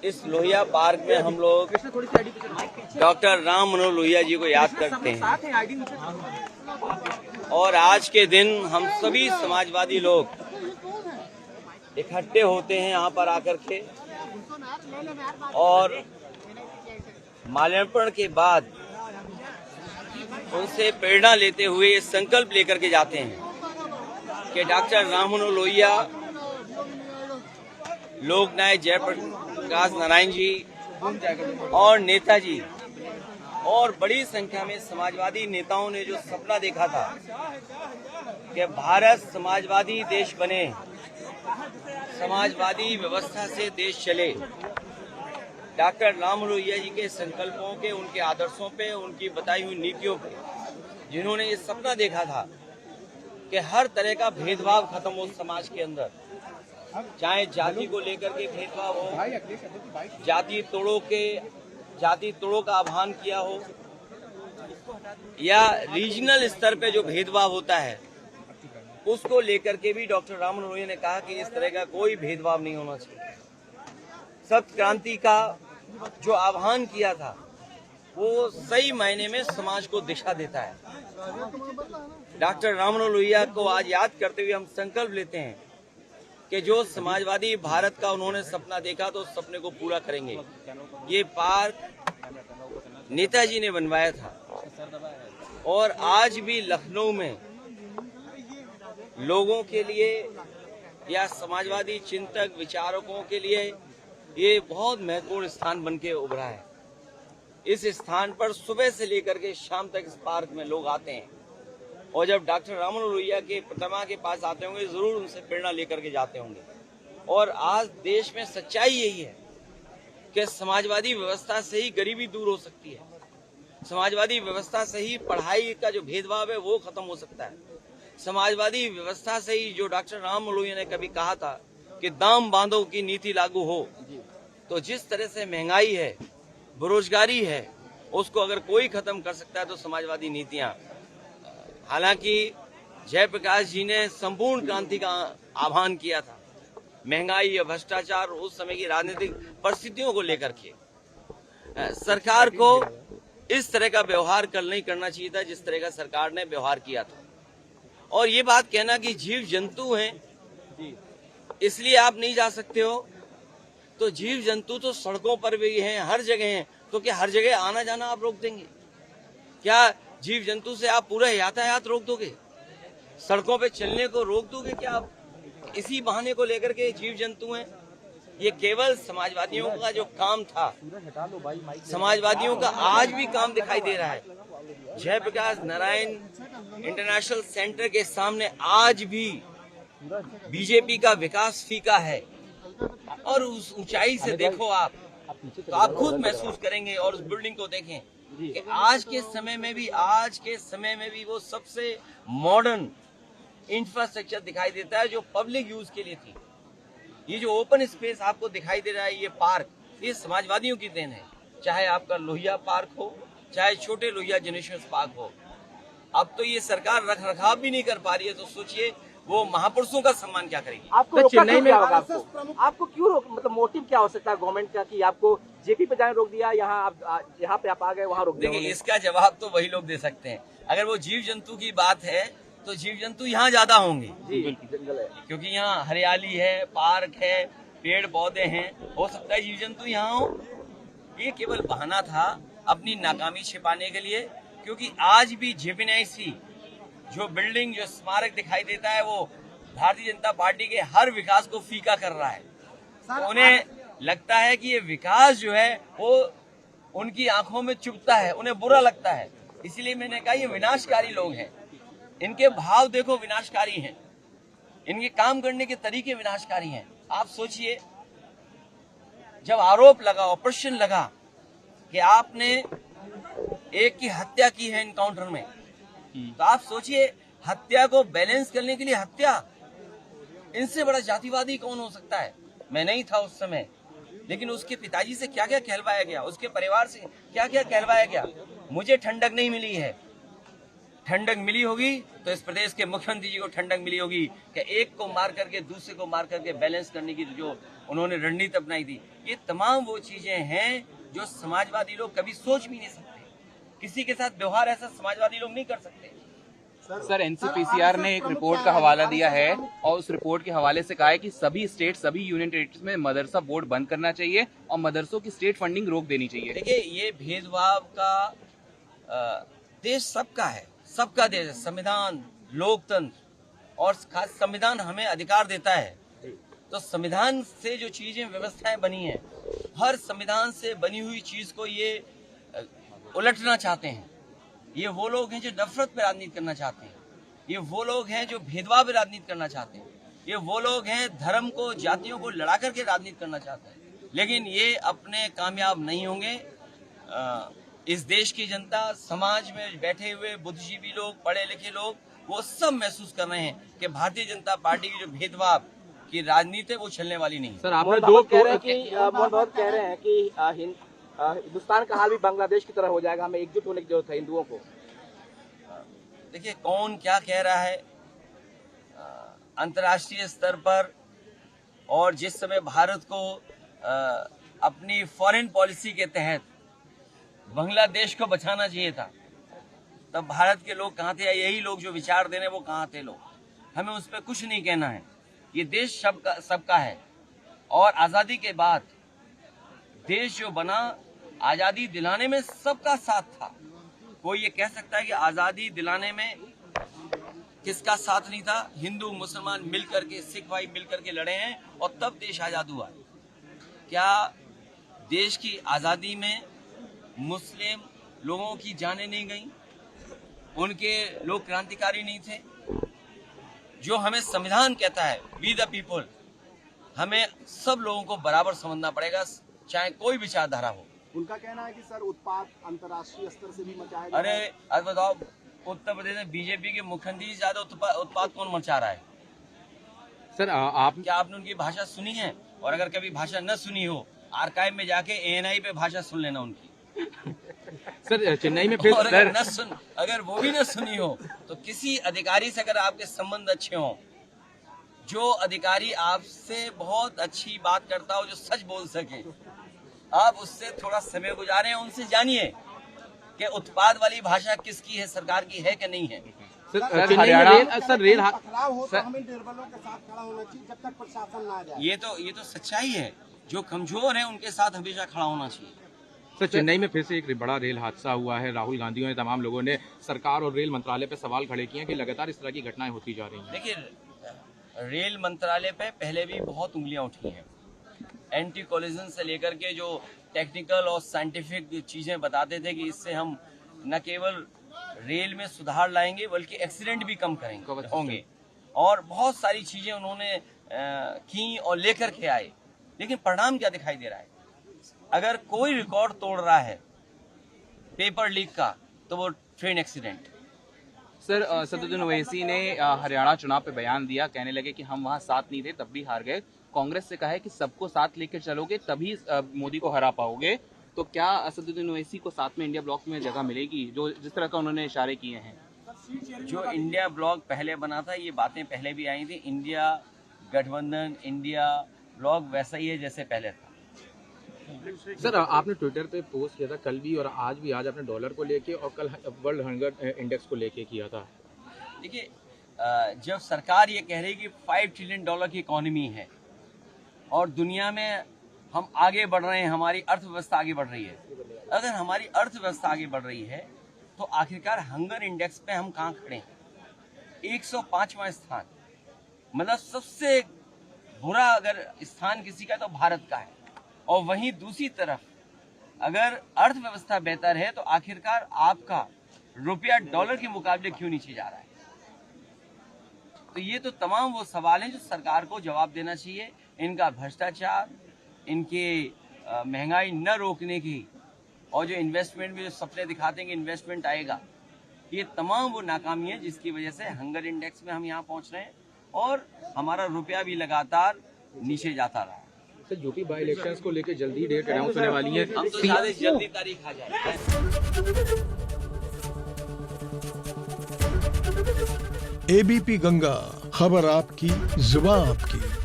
इस लोहिया पार्क में हम लोग डॉक्टर राम मनोहर लोहिया जी को याद करते हैं और आज के दिन हम सभी समाजवादी लोग इकट्ठे होते हैं यहाँ पर आकर के और माल्यार्पण के बाद उनसे प्रेरणा लेते हुए ये संकल्प लेकर के जाते हैं कि डॉक्टर राम मनोहर लोहिया, लोकनायक जयप्रकाश नारायण जी और नेताजी और बड़ी संख्या में समाजवादी नेताओं ने जो सपना देखा था कि भारत समाजवादी देश बने, समाजवादी व्यवस्था से देश चले, डॉक्टर राम मनोहर लोहिया जी के संकल्पों के, उनके आदर्शों पे, उनकी बताई हुई नीतियों पे, जिन्होंने ये सपना देखा था कि हर तरह का भेदभाव खत्म हो समाज के अंदर, चाहे जाति को लेकर के भेदभाव हो, जाति तोड़ों का आह्वान किया हो, या रीजनल स्तर पे जो भेदभाव होता है उसको लेकर के भी डॉक्टर राम मनोहर लोहिया ने कहा कि इस तरह का कोई भेदभाव नहीं होना चाहिए। सत्य क्रांति का जो आह्वान किया था वो सही मायने में समाज को दिशा देता है। डॉक्टर राम मनोहर लोहिया को आज याद करते हुए हम संकल्प लेते हैं कि जो समाजवादी भारत का उन्होंने सपना देखा तो उस सपने को पूरा करेंगे। ये पार्क नेताजी ने बनवाया था और आज भी लखनऊ में लोगों के लिए या समाजवादी चिंतक विचारकों के लिए ये बहुत महत्वपूर्ण स्थान बन के उभरा है। इस स्थान पर सुबह से लेकर के शाम तक इस पार्क में लोग आते हैं और जब डॉक्टर राम मनोहर लोहिया के प्रतिमा के पास आते होंगे जरूर उनसे प्रेरणा लेकर के जाते होंगे। और आज देश में सच्चाई यही है कि समाजवादी व्यवस्था से ही गरीबी दूर हो सकती है, समाजवादी व्यवस्था से ही पढ़ाई का जो भेदभाव है वो खत्म हो सकता है, समाजवादी व्यवस्था से ही जो डॉक्टर राम मनोहर लोहिया ने कभी कहा था कि दाम बांधो की नीति लागू हो, तो जिस तरह से महंगाई है, बेरोजगारी है, उसको अगर कोई खत्म कर सकता है तो समाजवादी नीतियां। हालांकि जयप्रकाश जी ने संपूर्ण क्रांति का आह्वान किया था, महंगाई या भ्रष्टाचार उस समय की राजनीतिक परिस्थितियों को लेकर के सरकार को इस तरह का व्यवहार कल नहीं करना चाहिए था जिस तरह का सरकार ने व्यवहार किया था। और ये बात कहना कि जीव जंतु हैं इसलिए आप नहीं जा सकते हो, तो जीव जंतु तो सड़कों पर भी हैं, हर जगह हैं, तो क्या हर जगह आना जाना आप रोक देंगे? क्या जीव जंतु से आप पूरा यातायात रोक दोगे? सड़कों पे चलने को रोक दोगे क्या आप? इसी बहाने को लेकर के जीव जंतु हैं। ये केवल समाजवादियों का जो काम था, समाजवादियों का आज भी काम दिखाई दे रहा है। जयप्रकाश नारायण इंटरनेशनल सेंटर के सामने आज भी बीजेपी का विकास फीका है और उस ऊंचाई से देखो आप तो आप खुद महसूस करेंगे और उस बिल्डिंग को देखें कि आज के समय में भी वो सबसे मॉडर्न इंफ्रास्ट्रक्चर दिखाई देता है जो पब्लिक यूज के लिए थी। ये जो ओपन स्पेस आपको दिखाई दे रहा है, ये पार्क, ये समाजवादियों की देन है। चाहे आपका लोहिया पार्क हो, चाहे छोटे लोहिया जेनेरेशन पार्क हो। अब तो ये सरकार रख रखाव भी नहीं कर पा रही है, तो सोचिए वो महापुरुषों का सम्मान क्या करेगी। आपको चेन्नई में आपको क्यों रोक, मतलब मोटिव क्या हो सकता है गवर्नमेंट का कि आपको जेपी पे जाने रोक दिया, यहाँ पे आप आ गए वहाँ रोक दिया? देखिए, इसका जवाब तो वही लोग दे सकते हैं। अगर वो जीव जंतु की बात है तो जीव जंतु यहाँ ज्यादा होंगे जंगल है, क्योंकि यहाँ हरियाली है, पार्क है, पेड़ पौधे हैं, हो सकता है जीव जंतु यहाँ हो। ये केवल बहाना था अपनी नाकामी छिपाने के लिए, क्योंकि आज भी जेपीएनआईसी जो बिल्डिंग, जो स्मारक दिखाई देता है वो भारतीय जनता पार्टी के हर विकास को फीका कर रहा है। तो उन्हें लगता है कि ये विकास जो है वो उनकी आंखों में चुभता है, उन्हें बुरा लगता है। इसलिए मैंने कहा ये विनाशकारी लोग हैं, इनके भाव देखो विनाशकारी हैं, इनके काम करने के तरीके विनाशकारी हैं। आप सोचिए, जब आरोप लगा, ऑपरेशन लगा कि आपने एक की हत्या की है एनकाउंटर में, तो आप सोचिए हत्या को बैलेंस करने के लिए हत्या, इनसे बड़ा जातिवादी कौन हो सकता है? मैं नहीं था उस समय, लेकिन उसके पिताजी से क्या क्या कहलवाया गया, उसके परिवार से क्या क्या कहलवाया गया, मुझे ठंडक नहीं मिली है। ठंडक मिली होगी तो इस प्रदेश के मुख्यमंत्री जी को ठंडक मिली होगी कि एक को मार करके दूसरे को मार करके बैलेंस करने की जो उन्होंने रणनीति अपनाई थी। ये तमाम वो चीजें हैं जो समाजवादी लोग कभी सोच भी नहीं सकते। किसी के साथ व्यवहार ऐसा समाजवादी लोग नहीं कर सकते। सर एनसीपीसीआर ने एक रिपोर्ट का हवाला दिया है और उस रिपोर्ट के हवाले से कहा है कि सभी स्टेट, सभी यूनियन टेरिटरीज में मदरसा बोर्ड बंद करना चाहिए और मदरसों की स्टेट फंडिंग रोक देनी चाहिए। देखिए, ये भेदभाव का देश सबका है, सबका देश है। संविधान, लोकतंत्र और खास संविधान हमें अधिकार देता है। तो संविधान से जो चीजें व्यवस्थाएं बनी हैं, हर संविधान से बनी हुई चीज को ये उलटना चाहते हैं। ये वो लोग हैं जो नफरत पे राजनीति करना चाहते हैं। ये वो लोग हैं जो भेदभाव पे राजनीति करना चाहते हैं। ये वो लोग हैं धर्म को, जातियों को लड़ा करके राजनीति करना चाहते हैं। लेकिन ये अपने कामयाब नहीं होंगे। इस देश की जनता, समाज में बैठे हुए बुद्धिजीवी लोग, पढ़े लिखे लोग, वो सब महसूस कर रहे हैं कि भारतीय जनता पार्टी की जो भेदभाव की राजनीति है वो चलने वाली नहीं। सर आपने दो कह रहे हैं कि हिंदुस्तान का हाल भी बांग्लादेश की तरह हो जाएगा, हमें एकजुट होने की जरूरत है हिंदुओं को। देखिए, कौन क्या कह रहा है अंतर्राष्ट्रीय स्तर पर, और जिस समय भारत को अपनी फॉरेन पॉलिसी के तहत बांग्लादेश को बचाना चाहिए था, तब भारत के लोग कहाँ थे? यही लोग जो विचार दे रहे वो कहाँ थे लोग? हमें उस पर कुछ नहीं कहना है। ये देश सबका है। और आजादी के बाद देश जो बना, आजादी दिलाने में सबका साथ था। कोई ये कह सकता है कि आजादी दिलाने में किसका साथ नहीं था? हिंदू मुसलमान मिलकर के, सिख भाई मिलकर के लड़े हैं और तब देश आजाद हुआ। क्या देश की आजादी में मुस्लिम लोगों की जानें नहीं गई? उनके लोग क्रांतिकारी नहीं थे? जो हमें संविधान कहता है, वी द पीपल, हमें सब लोगों को बराबर समझना पड़ेगा, चाहे कोई विचारधारा हो। उनका कहना है कि सर उत्पाद अंतर्राष्ट्रीय स्तर से भी मचाया गया। अरे अब बताओ, उत्तर प्रदेश में बीजेपी के मुख्यमंत्री से ज्यादा उत्पाद कौन मचा रहा है? सर क्या आपने उनकी भाषा सुनी है? और अगर कभी भाषा न सुनी हो, आर्काइव में जाके ANI पे भाषा सुन लेना उनकी। सर चेन्नई में फिर और अगर वो भी न सुनी हो, तो किसी अधिकारी से अगर आपके संबंध अच्छे हों, जो अधिकारी आपसे बहुत अच्छी बात करता हो, जो सच बोल सके, आप उससे थोड़ा समय गुजारें, उनसे जानिए कि उत्पाद वाली भाषा किसकी है, सरकार की है कि नहीं है। सर हरियाणा, सर रेल पथराव हो तो हमें निर्बलों के साथ खड़ा होना चाहिए जब तक प्रशासन ना आ जाए। ये तो सच्चाई है। जो कमजोर है उनके साथ हमेशा खड़ा होना चाहिए। सर चेन्नई में फिर से एक बड़ा रेल हादसा हुआ है। राहुल गांधी और तमाम लोगों ने सरकार और रेल मंत्रालय पर सवाल खड़े किए हैं कि लगातार इस तरह की घटनाएं होती जा रही हैं। देखिए, रेल मंत्रालय पे पहले भी बहुत उंगलियां उठी हैं। एंटी कोलिजन से लेकर के जो टेक्निकल और साइंटिफिक चीजें बताते थे कि इससे हम न केवल रेल में सुधार लाएंगे बल्कि एक्सीडेंट भी कम होंगे, और बहुत सारी चीजें उन्होंने की और लेकर के आए। लेकिन परिणाम क्या दिखाई दे रहा है? अगर कोई रिकॉर्ड तोड़ रहा है पेपर लीक का, तो वो train accident. Sir Asaduddin Owaisi ने हरियाणा चुनाव पे बयान दिया, कहने लगे कि हम वहां साथ नहीं थे तब भी हार गए। कांग्रेस से कहा है कि सबको साथ लेकर चलोगे तभी मोदी को हरा पाओगे। तो क्या असदुद्दीन ओवैसी को साथ में इंडिया ब्लॉक में जगह मिलेगी, जो जिस तरह का उन्होंने इशारे किए हैं? जो इंडिया ब्लॉक पहले बना था, ये बातें पहले भी आई थी। इंडिया गठबंधन, इंडिया ब्लॉक वैसा ही है जैसे पहले था। सर आपने ट्विटर पे पोस्ट किया था कल भी और आज भी, आज आपने डॉलर को लेके और कल वर्ल्ड हंगर इंडेक्स को लेके किया था। देखिए, जब सरकार ये कह रही है कि $5 ट्रिलियन की इकोनॉमी है और दुनिया में हम आगे बढ़ रहे हैं, हमारी अर्थव्यवस्था आगे बढ़ रही है, अगर हमारी अर्थव्यवस्था आगे बढ़ रही है तो आखिरकार हंगर इंडेक्स पे हम कहाँ खड़े हैं? 105वां स्थान। मतलब सबसे बुरा अगर स्थान किसी का तो भारत का है। और वहीं दूसरी तरफ अगर अर्थव्यवस्था बेहतर है तो आखिरकार आपका रुपया डॉलर के मुकाबले क्यों नीचे जा रहा है? तो ये तो तमाम वो सवाल हैं जो सरकार को जवाब देना चाहिए। इनका भ्रष्टाचार, इनके महंगाई न रोकने की, और जो इन्वेस्टमेंट में जो सपने दिखाते हैं कि इन्वेस्टमेंट आएगा, ये तमाम वो नाकामी है जिसकी वजह से हंगर इंडेक्स में हम यहाँ पहुँच रहे हैं और हमारा रुपया भी लगातार नीचे जाता रहा। सर यूपी बाई इलेक्शंस को लेकर जल्दी डेट अनाउंस होने वाली है। हम तो ज्यादा जल्दी तारीख आ जाए। एबीपी गंगा, खबर आपकी, जुबान आपकी।